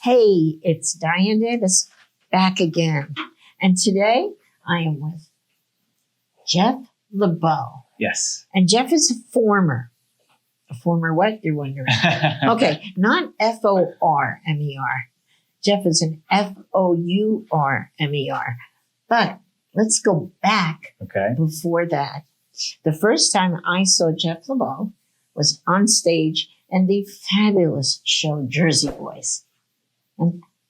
Hey, it's Diane Davis back again. And today I am with Jeff Leibow. Yes. And Jeff is a former what, you're wondering? Okay, not F-O-R-M-E-R. Jeff is an F-O-U-R-M-E-R. But let's go back before that. The first time I saw Jeff Leibow was on stage in the fabulous show Jersey Boys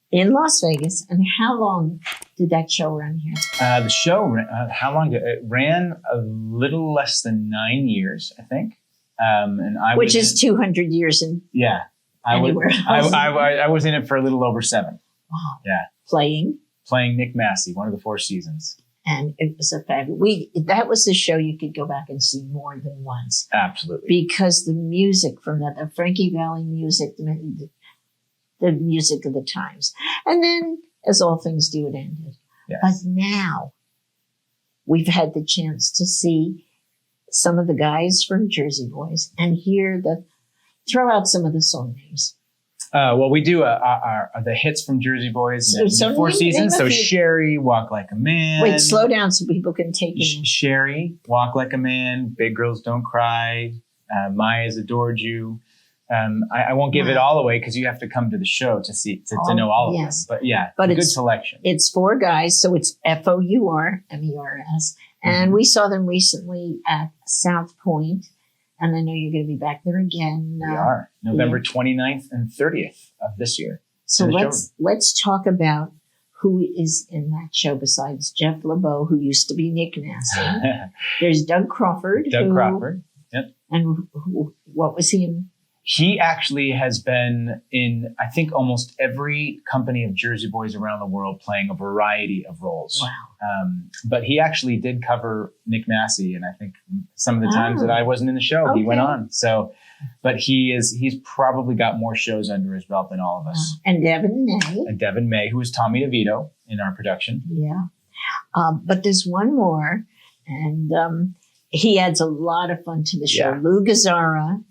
in Las Vegas. And how long did that show run here? The show, how long did it ran? A little less than 9 years, I think. And Which is 200 years in anywhere else. I was in it for a little over 7. Wow. Yeah. Playing Nick Massey, one of the 4 seasons. And it was a fabulous. That was the show you could go back and see more than once. Absolutely. Because the music from that, the Frankie Valli music, the music of the times. And then, as all things do, it ended. Yes. But now, we've had the chance to see some of the guys from Jersey Boys and throw out some of the song names. Well, we do the hits from Jersey Boys, So 4 seasons. So Sherry, Walk Like a Man. Wait, slow down so people can take it. Sherry, Walk Like a Man, Big Girls Don't Cry, Maya's Adored You. I won't give it all away because you have to come to the show to know all of them. But yeah, but good selection. It's 4 guys, so it's F-O-U-R-M-E-R-S. And we saw them recently at South Point. And I know you're going to be back there again. We are. November 29th and 30th of this year. So let's talk about who is in that show besides Jeff Leibow, who used to be Nick Massey. There's Doug Crawford. Yep. And what was he in? He actually has been in, I think, almost every company of Jersey Boys around the world, playing a variety of roles. Wow. But he actually did cover Nick Massey, and I think some of the times that I wasn't in the show, he went on. So, but he's probably got more shows under his belt than all of us. And Devin May. Who is Tommy DeVito in our production. Yeah. But there's one more, and he adds a lot of fun to the show. Yeah. Lou Gazzara,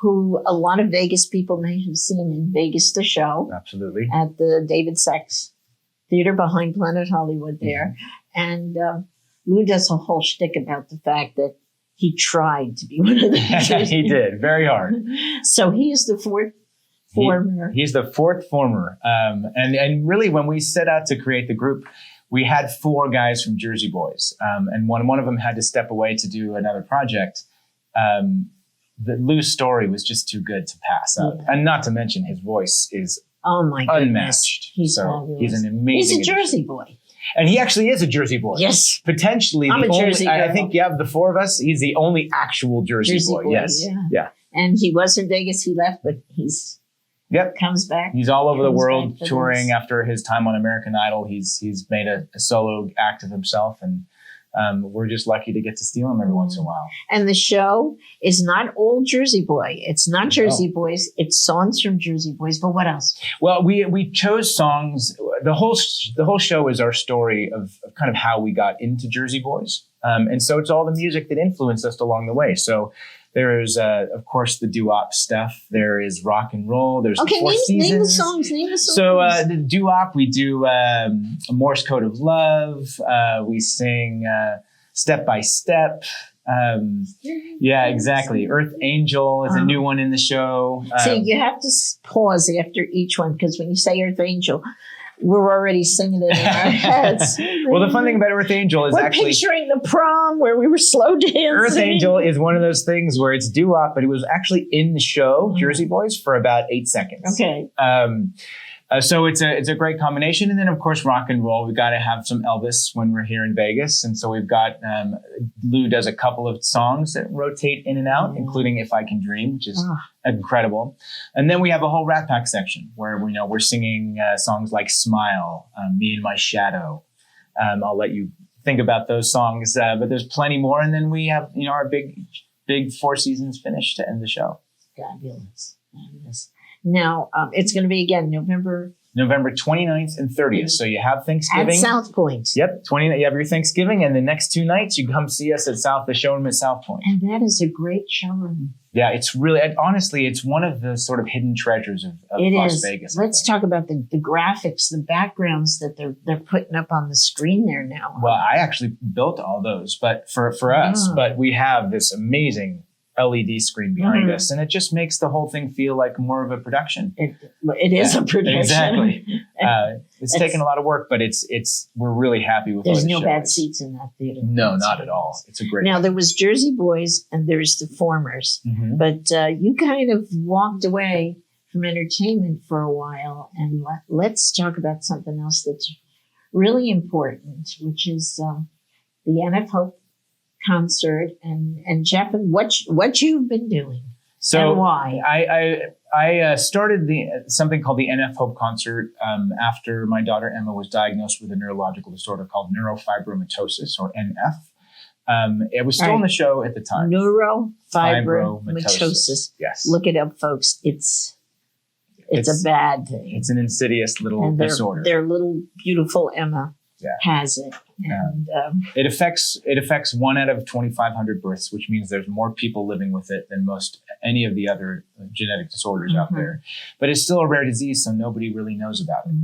who a lot of Vegas people may have seen in Vegas, the show. Absolutely. At the David Sachs Theater behind Planet Hollywood there. And Lou does a whole shtick about the fact that he tried to be one of the He did, very hard. So he is the 4th former. He's the 4th former. And really, when we set out to create the group, we had 4 guys from Jersey Boys. And one of them had to step away to do another project. Lou's story was just too good to pass up. Yeah. And not to mention his voice is unmatched. He's fabulous. He's an amazing He's a Jersey boy. And he actually is a Jersey boy. Yes. Potentially. I'm a Jersey girl. I think, of the 4 of us, he's the only actual Jersey boy. Yes. Yeah. And he was in Vegas. He left, but he's comes back. He's all over the world touring after his time on American Idol. He's made a solo act of himself, and we're just lucky to get to steal him every once in a while. And the show is not all Jersey Boy. It's not Jersey Boys. It's songs from Jersey Boys. But what else? Well, we chose songs. The whole show is our story of kind of how we got into Jersey Boys. And so it's all the music that influenced us along the way. So there is, of course, the doo-wop stuff. There is rock and roll. There's the 4 seasons. Name the songs. So the doo-wop, we do a Morse Code of Love. We sing Step by Step. Yeah, exactly. Earth Angel is a new one in the show. See, you have to pause after each one, because when you say Earth Angel, we're already singing it in our heads. Well, the fun thing about Earth Angel is we're picturing the prom where we were slow dancing. Earth Angel is one of those things where it's doo-wop, but it was actually in the show Jersey Boys for about 8 seconds. Okay. So it's a great combination. And then, of course, rock and roll. We've got to have some Elvis when we're here in Vegas. And so we've got Lou does a couple of songs that rotate in and out, including If I Can Dream, which is incredible. And then we have a whole Rat Pack section where we're singing songs like Smile, Me and My Shadow. I'll let you think about those songs, but there's plenty more. And then we have our big 4 seasons finish to end the show. Fabulous. Now, it's going to be, again, November November 29th and 30th. So you have Thanksgiving. At South Point. Yep, you have your Thanksgiving, and the next 2 nights you come see us at the showroom at South Point. And that is a great showroom. Yeah, it's really, honestly, it's one of the sort of hidden treasures of Las Vegas. Let's talk about the graphics, the backgrounds that they're putting up on the screen there now. Well, I actually built all those, but for us, but we have this amazing LED screen behind us, and it just makes the whole thing feel like more of a production. It is a production. Exactly. It's taken a lot of work, but we're really happy with. There's no bad seats in that theater. No, not at all. It's a great. Now there was Jersey Boys and there's the Formers, but you kind of walked away from entertainment for a while, and let's talk about something else that's really important, which is the NF Hope concert, and Jeff, and what you've been doing, and why. I started something called the NF Hope concert after my daughter Emma was diagnosed with a neurological disorder called neurofibromatosis, or NF. It was still on the show at the time. Neurofibromatosis. Yes. Look it up, folks. It's a bad thing. It's an insidious little disorder. Their little beautiful Emma has it. And it affects 1 out of 2,500 births, which means there's more people living with it than any of the other genetic disorders out there. But it's still a rare disease, so nobody really knows about it.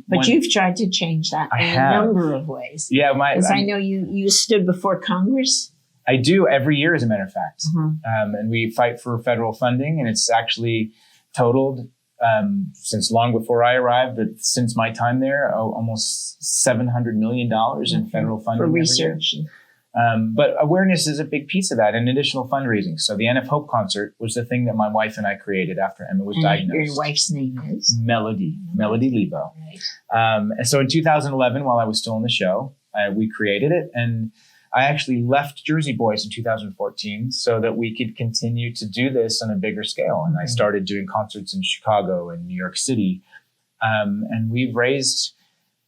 But you've tried to change that in a number of ways. Yeah, because I know you stood before Congress. I do every year, as a matter of fact, and we fight for federal funding, and it's actually totaled. Since long before I arrived, but since my time there, almost $700 million in federal funding for research. But awareness is a big piece of that, and additional fundraising. So the NF Hope concert was the thing that my wife and I created after Emma was diagnosed. Your wife's name is? Melody Leibow. Right. And so in 2011, while I was still in the show, we created it, and I actually left Jersey Boys in 2014 so that we could continue to do this on a bigger scale. And I started doing concerts in Chicago and New York City. And we've raised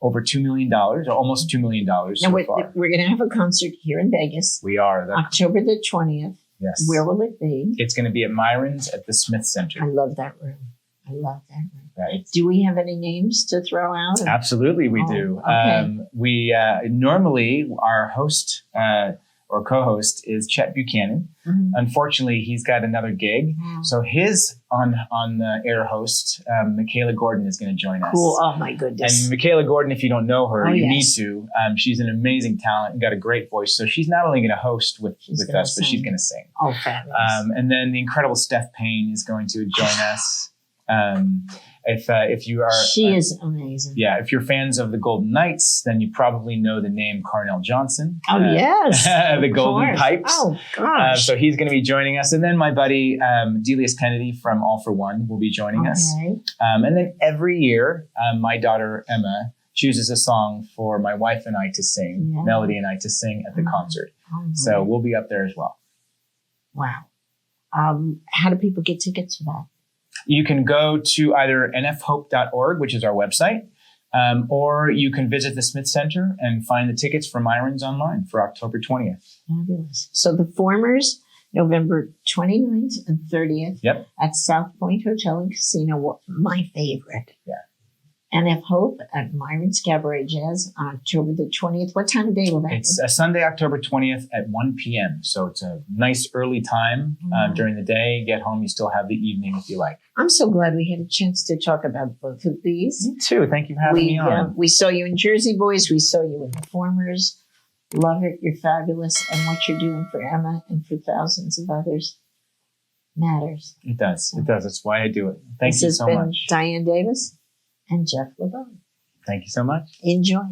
over $2 million, or almost $2 million so far. We're going to have a concert here in Vegas. We are. October the 20th. Yes. Where will it be? It's going to be at Myron's at the Smith Center. I love that room. Right. Do we have any names to throw out? Absolutely, we do. Okay. We normally, our host or co-host is Chet Buchanan. Unfortunately, he's got another gig. So his on-air host, Michaela Gordon, is going to join us. Cool. Oh, my goodness. And Michaela Gordon, if you don't know her, you need to. She's an amazing talent and got a great voice. So she's not only going to host with us, but she's going to sing. Oh, fabulous. And then the incredible Steph Payne is going to join us. If you are, she is amazing. Yeah, if you're fans of the Golden Knights, then you probably know the name Carnell Johnson. Oh yes, the Golden Pipes. Oh gosh. So he's going to be joining us, and then my buddy Delius Kennedy from All for One will be joining us. And then every year, my daughter Emma chooses a song for my wife and I to sing, Melody and I to sing at the concert. So we'll be up there as well. Wow. How do people get tickets for that? You can go to either nfhope.org, which is our website, or you can visit the Smith Center and find the tickets for Myron's online for October 20th. Fabulous. So the Formers, November 29th and 30th at South Point Hotel and Casino, my favorite. Yeah. NF Hope at Myron's Cabaret Jazz on October the 20th. What time of day will that be? It's a Sunday, October 20th at 1 p.m. So it's a nice early time during the day. Get home, you still have the evening if you like. I'm so glad we had a chance to talk about both of these. Me too. Thank you for having me on. We saw you in Jersey Boys. We saw you in the Formers. Love it. You're fabulous. And what you're doing for Emma and for thousands of others matters. It does. It does. That's why I do it. Thank you so much. This has been Diane Davis and Jeff Leibow. Thank you so much. Enjoy.